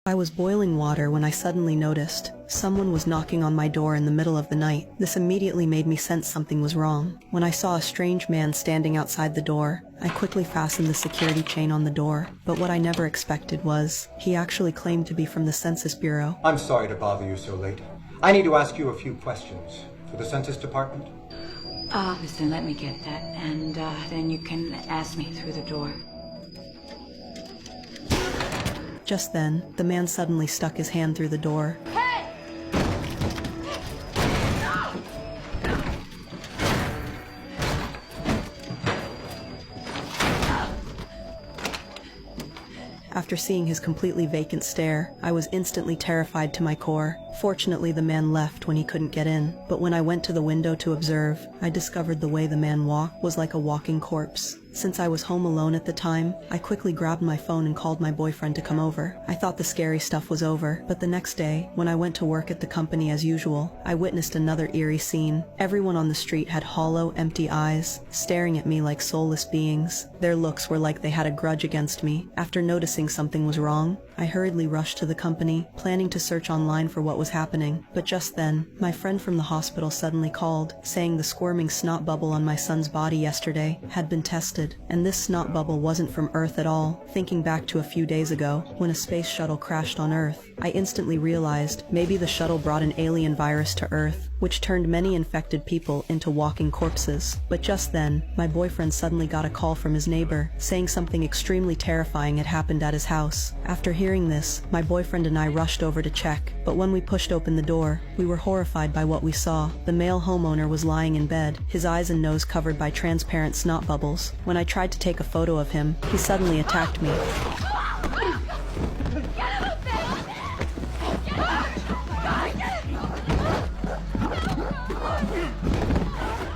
I was boiling water when I suddenly noticed someone was knocking on my door in the middle of the night. This immediately made me sense something was wrong. When I saw a strange man standing outside the door, I quickly fastened the security chain on the door, but what I never expected was he actually claimed to be from the Census Bureau. I'm sorry to bother you so late. I need to ask you a few questions for the Census Department. Listen, let me get that, and then you can ask me through the door. Just then, the man suddenly stuck his hand through the door. After seeing his completely vacant stare, I was instantly terrified to my core. Fortunately, the man left when he couldn't get in, but when I went to the window to observe, I discovered the way the man walked was like a walking corpse. Since I was home alone at the time, I quickly grabbed my phone and called my boyfriend to come over. I thought the scary stuff was over, but the next day, when I went to work at the company as usual, I witnessed another eerie scene. Everyone on the street had hollow, empty eyes, staring at me like soulless beings. Their looks were like they had a grudge against me. After noticing something was wrong, I hurriedly rushed to the company, planning to search online for what was happening. But just then, my friend from the hospital suddenly called, saying the squirming snot bubble on my son's body yesterday had been tested, and this snot bubble wasn't from Earth at all. Thinking back to a few days ago, when a space shuttle crashed on Earth, I instantly realized maybe the shuttle brought an alien virus to Earth, which turned many infected people into walking corpses. But just then, my boyfriend suddenly got a call from his neighbor, saying something extremely terrifying had happened at his house. After hearing this, my boyfriend and I rushed over to check, but when we pushed open the door, we were horrified by what we saw. The male homeowner was lying in bed, his eyes and nose covered by transparent snot bubbles. When I tried to take a photo of him, he suddenly attacked me.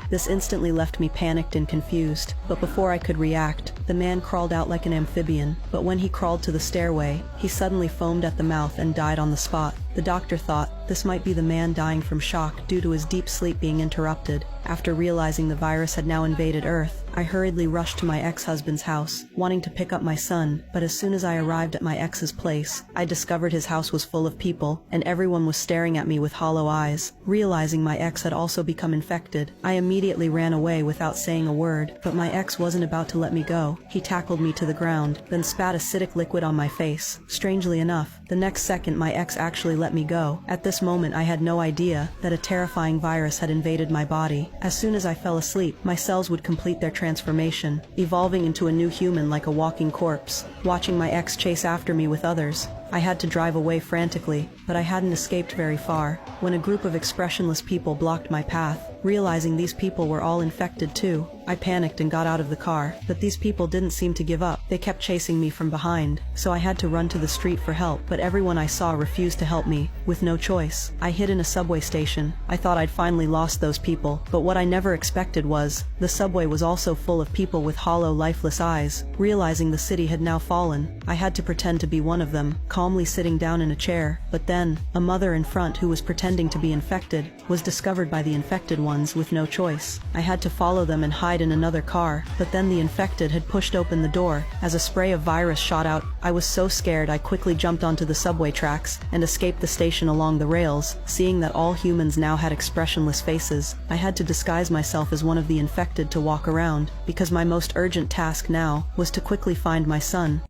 This instantly left me panicked and confused, but before I could react, the man crawled out like an amphibian. But when he crawled to the stairway, he suddenly foamed at the mouth and died on the spot. The doctor thought this might be the man dying from shock due to his deep sleep being interrupted. After realizing the virus had now invaded Earth, I hurriedly rushed to my ex-husband's house, wanting to pick up my son, but as soon as I arrived at my ex's place, I discovered his house was full of people, and everyone was staring at me with hollow eyes. Realizing my ex had also become infected, I immediately ran away without saying a word, but my ex wasn't about to let me go. He tackled me to the ground, then spat acidic liquid on my face. Strangely enough, the next second my ex actually let me go. At this moment I had no idea that a terrifying virus had invaded my body. As soon as I fell asleep, my cells would complete their transformation, evolving into a new human like a walking corpse. Watching my ex chase after me with others, I had to drive away frantically, but I hadn't escaped very far, when a group of expressionless people blocked my path. Realizing these people were all infected too, I panicked and got out of the car, but these people didn't seem to give up. They kept chasing me from behind, so I had to run to the street for help, but everyone I saw refused to help me. With no choice, I hid in a subway station. I thought I'd finally lost those people, but what I never expected was, the subway was also full of people with hollow, lifeless eyes. Realizing the city had now fallen, I had to pretend to be one of them, calmly sitting down in a chair. But then, a mother in front who was pretending to be infected, was discovered by the infected ones with no choice. I had to follow them and hide in another car, but then the infected had pushed open the door. As a spray of virus shot out, I was so scared I quickly jumped onto the subway tracks and escaped the station along the rails. Seeing that all humans now had expressionless faces, I had to disguise myself as one of the infected to walk around, because my most urgent task now was to quickly find my son.